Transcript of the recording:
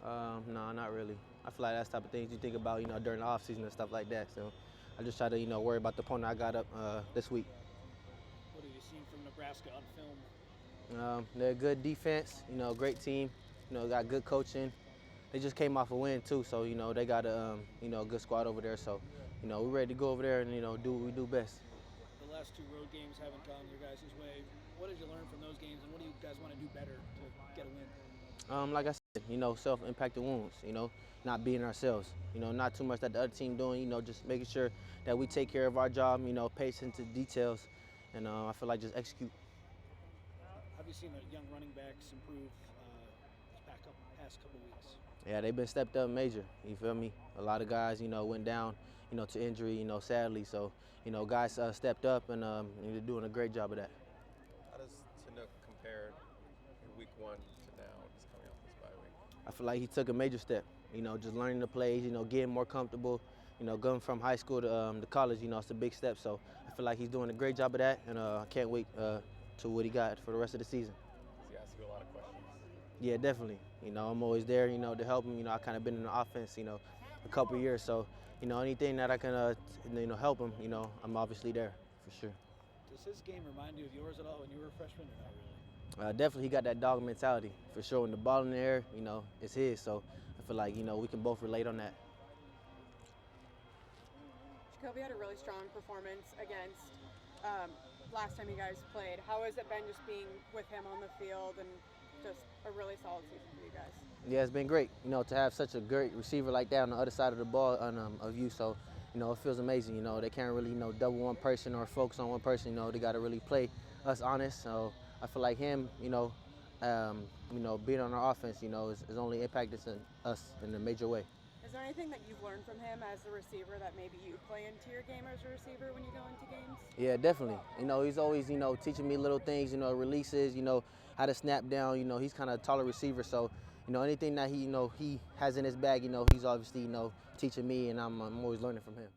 No, not really. I feel like that's the type of things you think about, during the off season and stuff like that. So I just try to, worry about the opponent I got up this week. What have you seen from Nebraska on film? They're a good defense, great team, got good coaching. They just came off a win too, so they got a good squad over there. So we're ready to go over there and do what we do best. The last two road games haven't gone your guys' way. What did you learn from those games, and what do you guys want to do better to get a win? Like I said, self-impacted wounds. Not being ourselves. Not too much that the other team doing. Just making sure that we take care of our job. Pay attention to details, and I feel like just execute. Have you seen the young running backs improve this past couple weeks? Yeah, they've been stepped up major. You feel me? A lot of guys, went down, to injury, sadly. So, guys stepped up and they're doing a great job of that. How does Chinook compare in week 1 to now, just coming off this bye week? I feel like he took a major step. Just learning the plays, getting more comfortable. Going from high school to college, it's a big step. So I feel like he's doing a great job of that, and I can't wait to what he got for the rest of the season. He asks you a lot of questions. Yeah, definitely. I'm always there, to help him. I kind of been in the offense, a couple years. So, anything that I can, help him, I'm obviously there for sure. Does his game remind you of yours at all when you were a freshman, or not really? Definitely, he got that dog mentality for sure. When the ball in the air, it's his. So I feel like, we can both relate on that. Jacoby had a really strong performance against last time you guys played. How has it been just being with him on the field and just a really solid season for you guys? Yeah, it's been great, to have such a great receiver like that on the other side of the ball of you. So, it feels amazing. They can't really, double one person or focus on one person. They got to really play us honest. So I feel like him, being on our offense, is only impacted us in a major way. Is there anything that you've learned from him as a receiver that maybe you play into your game as a receiver when you go into games? Yeah, definitely. He's always, teaching me little things, releases, how to snap down. He's kind of a taller receiver, so, anything that he has in his bag, he's obviously, teaching me, and I'm always learning from him.